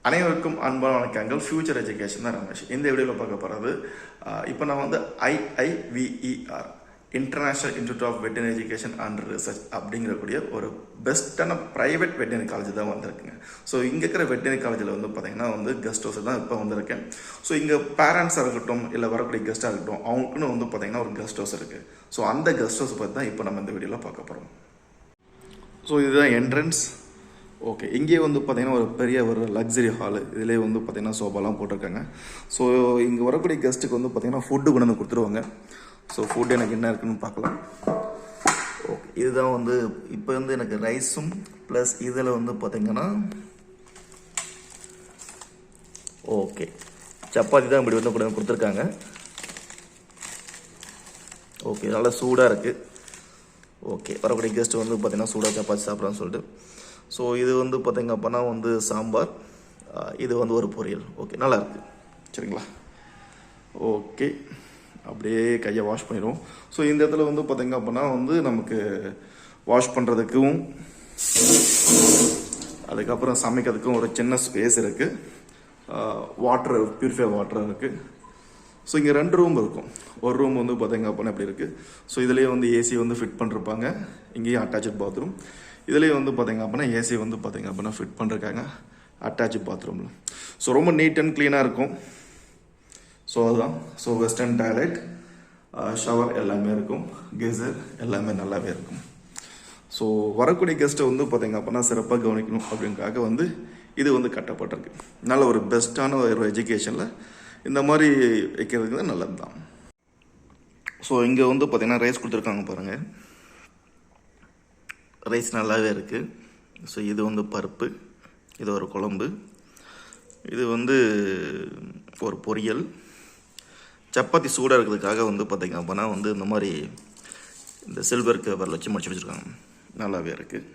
அனைவருக்கும் அன்பான வணக்கங்கள். ஃபியூச்சர் எஜுகேஷன் தான் ரமேஷ். இந்த வீடியோவில் பார்க்க போகிறது, இப்போ நான் வந்து IIVER international institute of veterinary education and research அப்படிங்கிறக்கூடிய ஒரு பெஸ்ட்டான ப்ரைவேட் வெட்டினரி காலேஜ் தான் வந்திருக்குங்க. ஸோ இங்கே இருக்கிற வெட்டினரி காலேஜில் வந்து பார்த்தீங்கன்னா வந்து கெஸ்ட் ஹவுஸ் தான் இப்போ வந்திருக்கேன். ஸோ இங்கே பேரண்ட்ஸாக இருக்கட்டும் இல்லை வரக்கூடிய கெஸ்ட்டாக இருக்கட்டும், அவங்களுக்குன்னு வந்து பார்த்தீங்கன்னா ஒரு கெஸ்ட் ஹவுஸ் இருக்குது. ஸோ அந்த கெஸ்ட் ஹவுஸ் பற்றி தான் இப்போ நம்ம இந்த வீடியோவில் பார்க்க போகிறோம். ஸோ இதுதான் என்ட்ரன்ஸ். ஓகே, இங்கே வந்து பார்த்திங்கன்னா ஒரு பெரிய ஒரு லக்ஸரி ஹாலு. இதிலே வந்து பார்த்திங்கன்னா சோஃபாலாம் போட்டிருக்காங்க. ஸோ இங்கே வரக்கூடிய கெஸ்ட்டுக்கு வந்து பார்த்திங்கன்னா ஃபுட்டு கொண்டு வந்து கொடுத்துருவாங்க. ஸோ ஃபுட் எனக்கு என்ன இருக்குன்னு பார்க்கலாம். ஓகே, இதுதான் வந்து இப்போ வந்து எனக்கு ரைஸும் ப்ளஸ் இதில் வந்து பார்த்திங்கன்னா ஓகே சப்பாத்தி தான் இப்படி வந்து கொண்டு வந்து கொடுத்துருக்காங்க. ஓகே, நல்லா சூடாக இருக்குது. ஓகே, வரக்கூடிய கெஸ்ட்டு வந்து பார்த்திங்கன்னா சூடாக சப்பாத்தி சாப்பிட்றான்னு சொல்லிட்டு. ஸோ இது வந்து பார்த்திங்க அப்படின்னா வந்து சாம்பார், இது வந்து ஒரு பொரியல். ஓகே, நல்லாயிருக்கு. சரிங்களா? ஓகே, அப்படியே கையை வாஷ் பண்ணிடுவோம். ஸோ இந்த இடத்துல வந்து பார்த்திங்க அப்படின்னா வந்து நமக்கு வாஷ் பண்ணுறதுக்கும் அதுக்கப்புறம் சமைக்கிறதுக்கும் ஒரு சின்ன ஸ்பேஸ் இருக்குது. வாட்டர் பியூரிஃபை வாட்டர் இருக்குது. ஸோ இங்கே 2 ரூம் இருக்கும். ஒரு ரூம் வந்து பார்த்திங்க அப்படின்னா எப்படி இருக்குது. ஸோ இதுலேயே வந்து ஏசி வந்து ஃபிட் பண்ணிருப்பாங்க. இங்கேயும் அட்டாச்சு பாத்ரூம். இதுலேயே வந்து பார்த்திங்க அப்படின்னா ஏசி வந்து பார்த்திங்க அப்படின்னா ஃபிட் பண்ணிருக்காங்க அட்டாச்சு பாத்ரூமில். ஸோ ரொம்ப நீட் அண்ட் க்ளீனாக இருக்கும். ஸோ அதுதான். ஸோ வெஸ்டர்ன் டாய்லெட், ஷவர் எல்லாமே இருக்கும், கீசர் எல்லாமே நல்லாவே இருக்கும். ஸோ வரக்கூடிய கெஸ்ட்டை வந்து பார்த்திங்க அப்படின்னா சிறப்பாக கவனிக்கணும் அப்படிங்கிறதுக்காக வந்து இது வந்து கட்டப்பட்டிருக்கு. நல்ல ஒரு பெஸ்ட்டான ஒரு எஜுகேஷனில் இந்த மாதிரி வைக்கிறதுக்கு தான் நல்லது தான். ஸோ இங்கே வந்து பார்த்திங்கன்னா ரைஸ் கொடுத்துருக்காங்க பாருங்கள். ரைஸ் நல்லாவே இருக்குது. ஸோ இது வந்து பருப்பு, இது ஒரு குழம்பு, இது வந்து ஒரு பொரியல். சப்பாத்தி சூடாக இருக்கிறதுக்காக வந்து பார்த்திங்க அப்படின்னா வந்து இந்த மாதிரி இந்த சில்வர் கவரில் வச்சு முடிச்சு வச்சுருக்காங்க. நல்லாவே இருக்குது.